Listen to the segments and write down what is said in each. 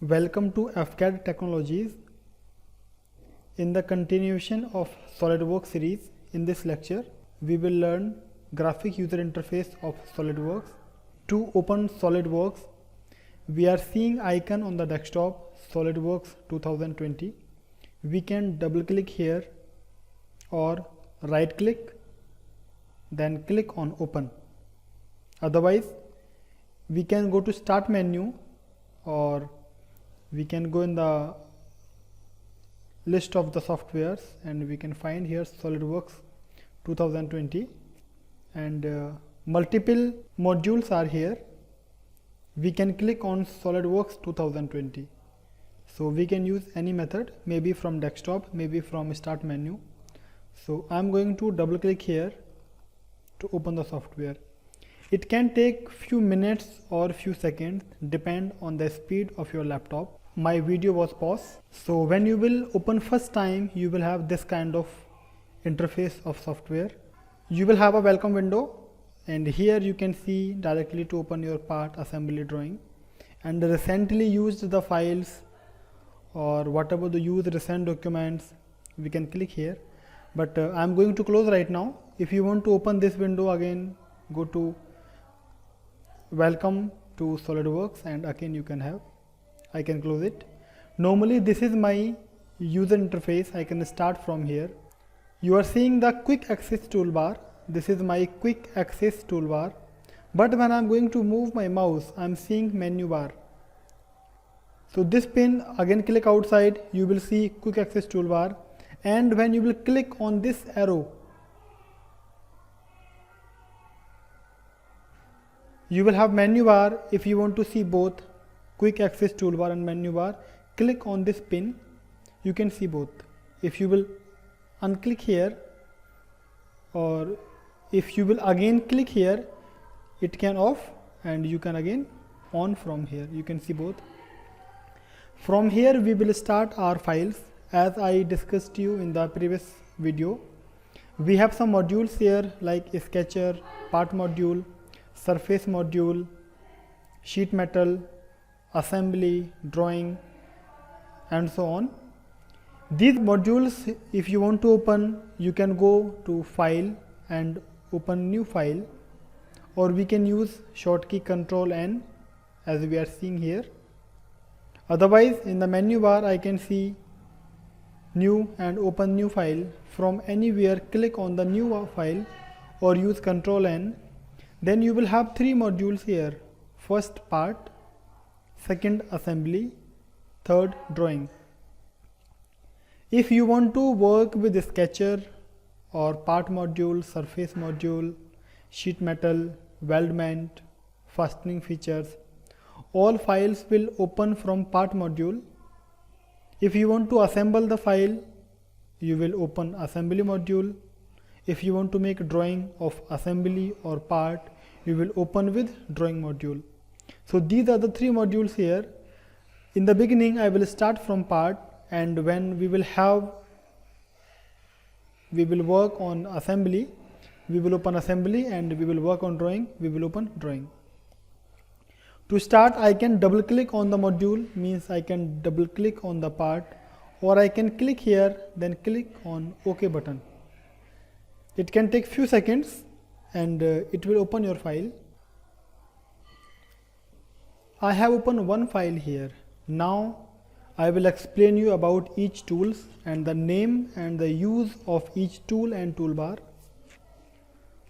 Welcome to FCAD Technologies. In the continuation of SolidWorks series, in this lecture, we will learn graphic user interface of SolidWorks. To open SolidWorks, we are seeing icon on the desktop SolidWorks 2020. We can double click here or right click, then click on open. Otherwise, we can go to start menu or we can go in the list of the softwares and we can find here SolidWorks 2020 and multiple modules are here. We can click on SolidWorks 2020. So we can use any method, maybe from desktop, maybe from start menu. So I'm going to double click here to open the software. It can take few minutes or few seconds, depend on the speed of your laptop. My video was paused. So when you will open first time, you will have this kind of interface of software. You will have a welcome window and here you can see directly to open your part assembly drawing and recently used the files or whatever the used recent documents, we can click here. But I'm going to close right now. If you want to open this window again, go to welcome to SolidWorks and again you can have, I can close it. Normally this is my user interface. I can start from here. You are seeing the quick access toolbar. This is my quick access toolbar, but when I'm going to move my mouse, I'm seeing menu bar. So this pin, again click outside, you will see quick access toolbar, and when you will click on this arrow, you will have menu bar. If you want to see both quick access toolbar and menu bar, click on this pin, you can see both. If you will unclick here or if you will again click here, it can off and you can again on from here. You can see both. From here we will start our files. As I discussed you in the previous video, we have some modules here like sketcher, part module, surface module, sheet metal, assembly, drawing, and so on. These modules, if you want to open, you can go to file and open new file, or we can use shortkey Control N as we are seeing here. Otherwise, in the menu bar I can see new and open new file. From anywhere, click on the new file or use Control N. Then you will have three modules here. First part, second assembly, third drawing. If you want to work with sketcher or part module, surface module, sheet metal, weldment, fastening features, all files will open from part module. If you want to assemble the file, you will open assembly module. If you want to make drawing of assembly or part, you will open with drawing module. So these are the three modules here. In the beginning I will start from part, and when we will work on assembly, we will open assembly, and we will work on drawing, we will open drawing. To start, I can double click on the module, means I can double click on the part, or I can click here, then click on OK button. It can take few seconds and it will open your file. I have opened one file here. Now I will explain you about each tools and the name and the use of each tool and toolbar.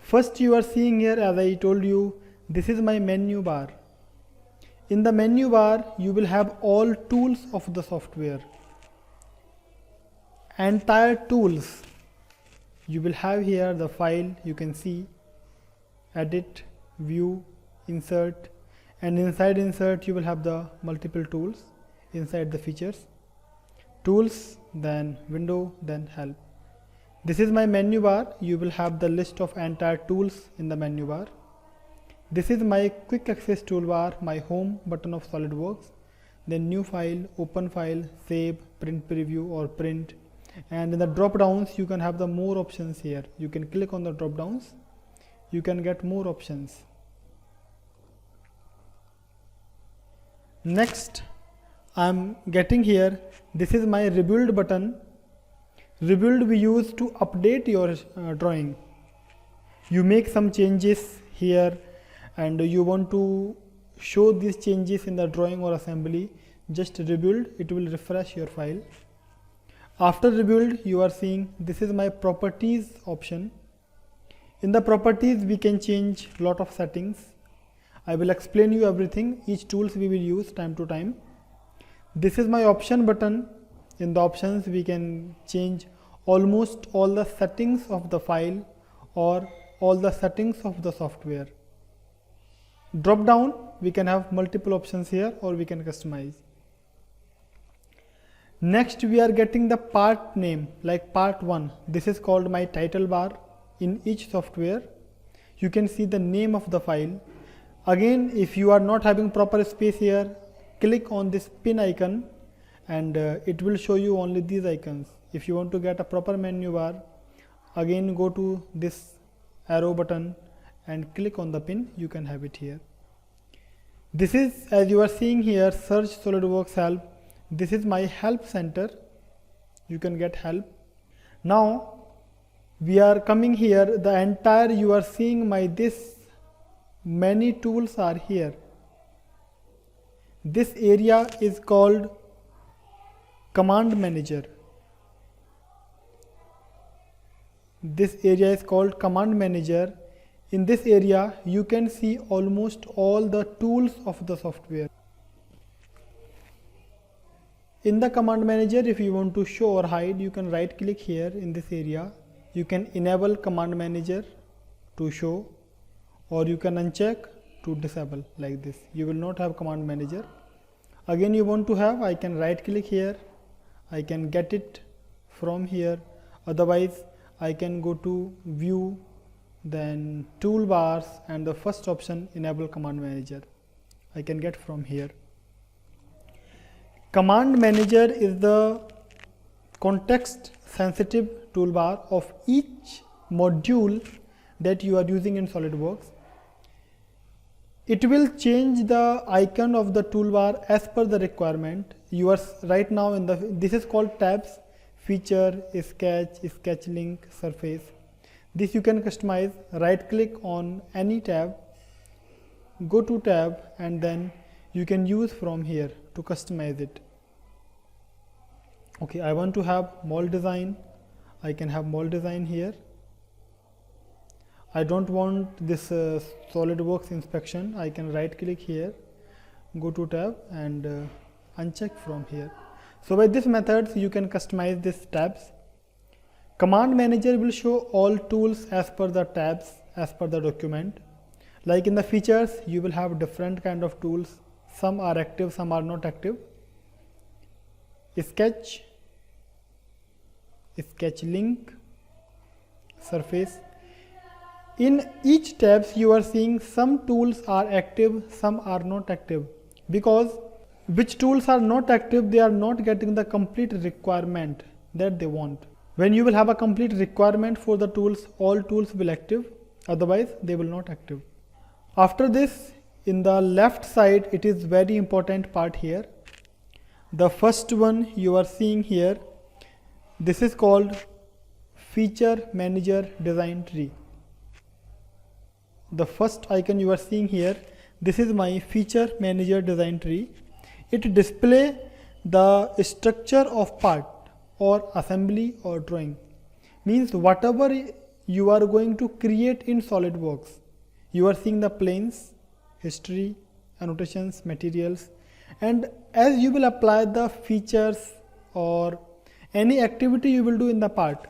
First, you are seeing here, as I told you, this is my menu bar. In the menu bar, you will have all tools of the software. Entire tools. You will have here the file, you can see, edit, view, insert, and inside insert you will have the multiple tools inside the features. Tools, then window, then help. This is my menu bar. You will have the list of entire tools in the menu bar. This is my quick access toolbar, my home button of SolidWorks, then new file, open file, save, print preview or print, and in the drop downs you can have the more options here. You can click on the drop downs, you can get more options. Next, I'm getting here, this is my rebuild button. Rebuild we use to update your drawing. You make some changes here and you want to show these changes in the drawing or assembly, just rebuild, it will refresh your file. After rebuild, you are seeing this is my properties option. In the properties we can change lot of settings. I will explain you everything, each tools we will use time to time. This is my option button. In the options we can change almost all the settings of the file or all the settings of the software. Drop down, we can have multiple options here or we can customize. Next we are getting the part name, like part 1. This is called my title bar. In each software you can see the name of the file. Again, if you are not having proper space here, click on this pin icon and it will show you only these icons. If you want to get a proper menu bar, again go to this arrow button and click on the pin, you can have it here. This is, as you are seeing here, search SolidWorks help. This is my help center, you can get help. Now we are coming here, the entire you are seeing my this many tools are here. This area is called command manager. This area is called command manager. In this area you can see almost all the tools of the software. In the command manager, if you want to show or hide, you can right click here in this area. You can enable command manager to show or you can uncheck to disable, like this. You will not have command manager. Again you want to have, I can right click here, I can get it from here. Otherwise I can go to view, then toolbars, and the first option enable command manager. I can get from here. Command manager is the context sensitive toolbar of each module that you are using in SolidWorks. It will change the icon of the toolbar as per the requirement. You are right now in the, this is called tabs, feature, sketch, sketch link, surface. This you can customize. Right click on any tab, go to tab, and then you can use from here to customize it. Okay, I want to have mold design. I can have mold design here. I don't want this SolidWorks inspection. I can right click here, go to tab, and uncheck from here. So by this methods you can customize these tabs. Command manager will show all tools as per the tabs, as per the document. Like in the features, you will have different kind of tools. Some are active, some are not active. Sketch, sketch link, surface. In each tabs you are seeing some tools are active, some are not active, because which tools are not active, they are not getting the complete requirement that they want. When you will have a complete requirement for the tools, all tools will active, otherwise they will not active. After this, in the left side, it is very important part here. The first one you are seeing here, this is called feature manager design tree. The first icon you are seeing here, this is my feature manager design tree. It displays the structure of part or assembly or drawing. Means whatever you are going to create in SolidWorks, you are seeing the planes, history, annotations, materials, and as you will apply the features or any activity you will do in the part,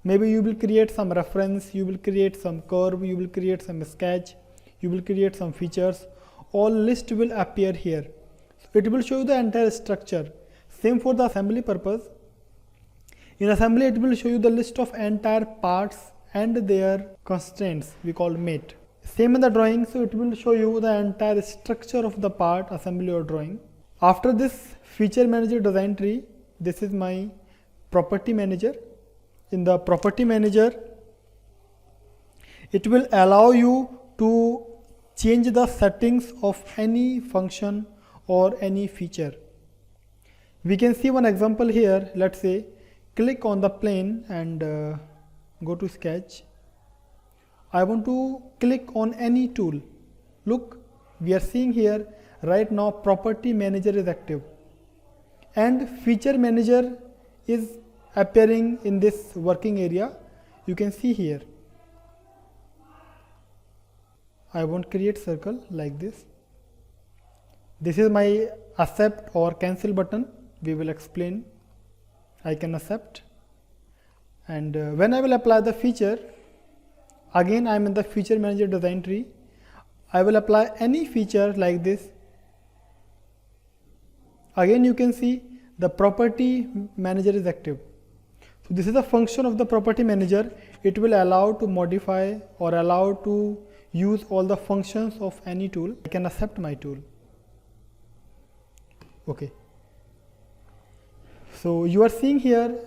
maybe you will create some reference, you will create some curve, you will create some sketch, you will create some features, all list will appear here. So it will show you the entire structure. Same for the assembly purpose. In assembly it will show you the list of entire parts and their constraints, we call mate. Same in the drawing, so it will show you the entire structure of the part, assembly or drawing. After this feature manager design tree, this is my property manager. In the property manager, it will allow you to change the settings of any function or any feature. We can see one example here. Let's say click on the plane and go to sketch. I want to click on any tool. Look, we are seeing here right now property manager is active and feature manager is appearing in this working area. You can see here. I want to create circle like this. This is my accept or cancel button. We will explain. I can accept, and when I will apply the feature, again I am in the feature manager design tree. I will apply any feature like this. Again you can see the property manager is active. So this is a function of the property manager. It will allow to modify or allow to use all the functions of any tool. I can accept my tool. Okay. So you are seeing here,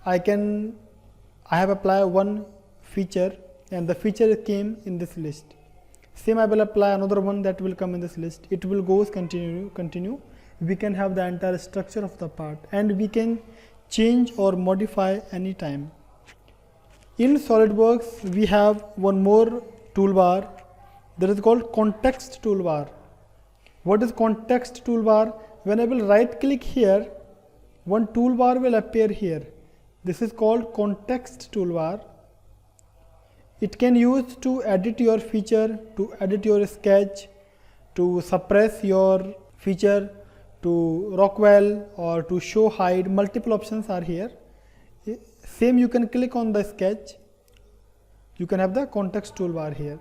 I have applied one feature and the feature came in this list. Same I will apply another one that will come in this list. It will goes continue. We can have the entire structure of the part and we can change or modify anytime. In SolidWorks we have one more toolbar that is called context toolbar. What is context toolbar? When I will right click here, one toolbar will appear here. This is called context toolbar. It can use to edit your feature, to edit your sketch, to suppress your feature, to Rockwell or to show hide. Multiple options are here. Same you can click on the sketch. You can have the context toolbar here.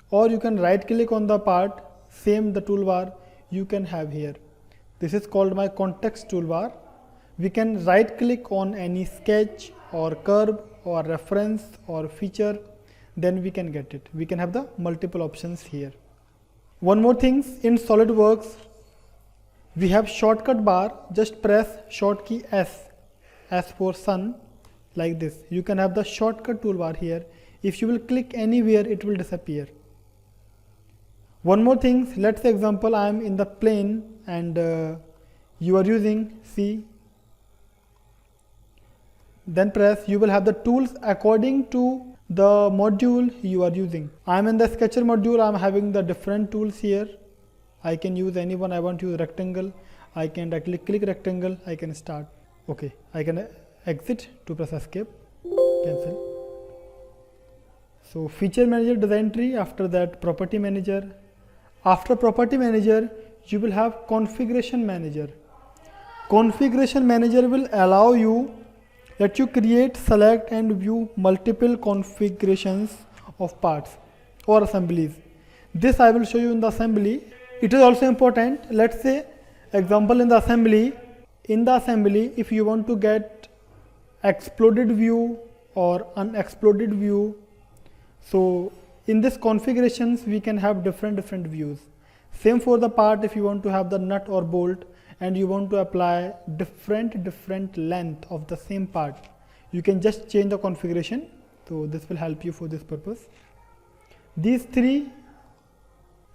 Or you can right click on the part, same the toolbar you can have here. This is called my context toolbar. We can right click on any sketch or curve or reference or feature, then we can get it. We can have the multiple options here. One more thing, in SolidWorks we have shortcut bar. Just press short key S for sun like this. You can have the shortcut toolbar here. If you will click anywhere, it will disappear. One more thing, let's say example I am in the plane and you are using C. Then press, you will have the tools according to the module you are using. I am in the sketcher module, I am having the different tools here. I can use any one. I want to use rectangle. I can directly click rectangle, I can start. Okay, I can exit to press escape, cancel. So feature manager design tree, after that property manager. After property manager, you will have configuration manager. Configuration manager will allow you that you create, select and view multiple configurations of parts or assemblies. This I will show you in the assembly. It is also important. Let's say example in the assembly. In the assembly, if you want to get exploded view or unexploded view, so in this configurations we can have different views. Same for the part, if you want to have the nut or bolt and you want to apply different length of the same part, you can just change the configuration. So this will help you for this purpose. These three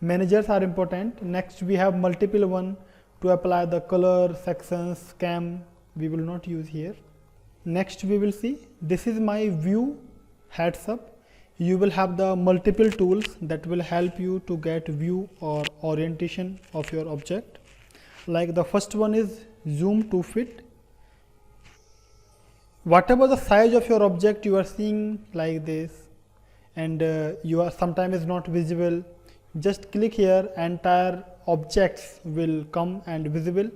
managers are important. Next we have multiple one to apply the color, sections, cam. We will not use here. Next we will see, this is my view heads up. You will have the multiple tools that will help you to get view or orientation of your object. Like the first one is zoom to fit. Whatever the size of your object you are seeing like this and you are sometimes is not visible, just click here, entire objects will come and visible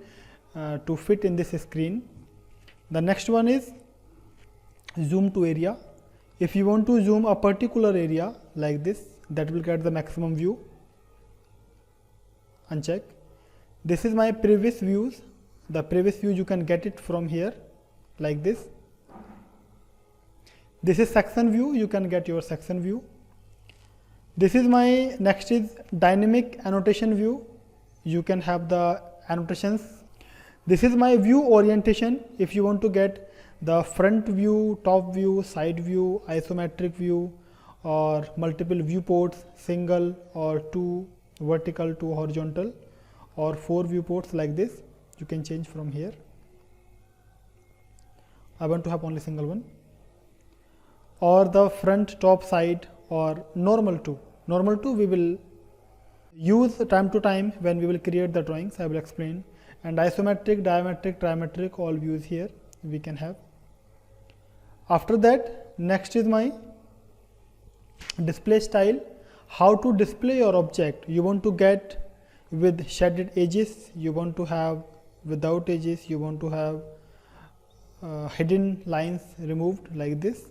to fit in this screen. The next one is zoom to area. If you want to zoom a particular area like this, that will get the maximum view. Uncheck. This is my previous views. The previous view you can get it from here like this. This is section view, you can get your section view. This is my next is dynamic annotation view. You can have the annotations. This is my view orientation. If you want to get the front view, top view, side view, isometric view or multiple viewports, single or two vertical, two horizontal or four viewports like this. you can change from here. I want to have only single one, or the front, top, side, or normal to. Normal to we will use time to time when we will create the drawings. I will explain. And isometric, diametric, trimetric, all views here we can have. After that, next is my display style. How to display your object. You want to get with shaded edges, you want to have without edges, you want to have hidden lines removed like this.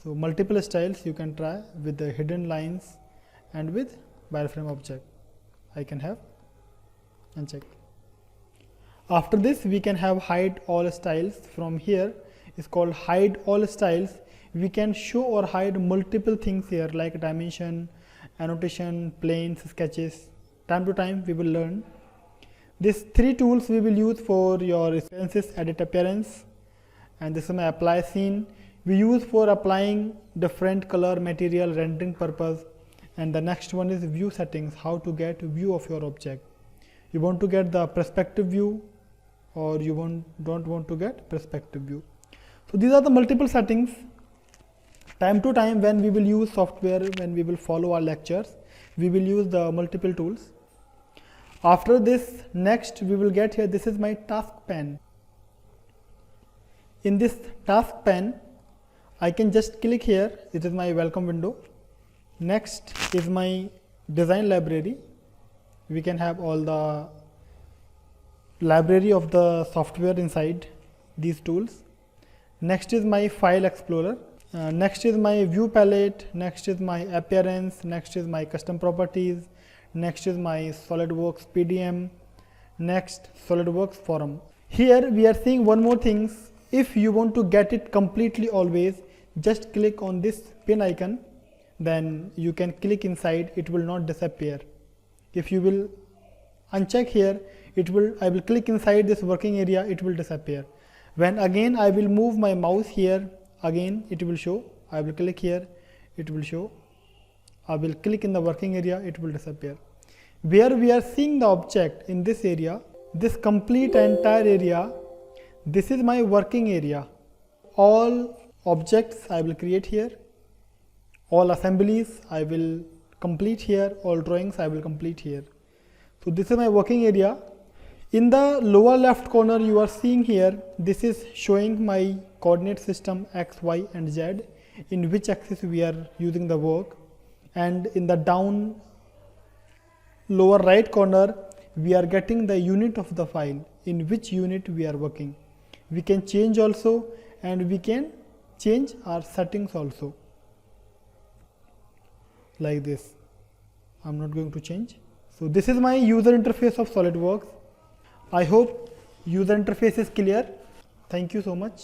So multiple styles you can try with the hidden lines and with wireframe object. I can have and check. After this, we can have hide all styles. From here is called hide all styles. We can show or hide multiple things here like dimension, annotation, planes, sketches. Time to time we will learn. These three tools we will use for your expenses, edit appearance, and this is my apply scene. We use for applying different color, material, rendering purpose. And the next one is view settings, how to get view of your object. You want to get the perspective view, or you don't want to get perspective view. So these are the multiple settings. Time to time when we will use software, when we will follow our lectures, we will use the multiple tools. After this, next we will get here, this is my task pane. In this task pane, I can just click here, it is my welcome window. Next is my design library. We can have all the library of the software inside these tools. Next is my file explorer. Next is my view palette. Next is my appearance. Next is my custom properties. Next is my SolidWorks PDM. Next, SolidWorks forum. Here we are seeing one more thing. If you want to get it completely always, just click on this pin icon. Then you can click inside, it will not disappear. If you will uncheck here, I will click inside this working area, it will disappear. When again I will move my mouse here, again it will show. I will click here, it will show. I will click in the working area, it will disappear. Where we are seeing the object in this area, this complete entire area, this is my working area. All objects I will create here. All assemblies I will complete here, all drawings I will complete here. So this is my working area. In the lower left corner you are seeing here, this is showing my coordinate system X, Y and Z, in which axis we are using the work. And in the down lower right corner, we are getting the unit of the file, in which unit we are working. We can change also, and we can change our settings also. Like this. I'm not going to change. So this is my user interface of SolidWorks. I hope user interface is clear. Thank you so much.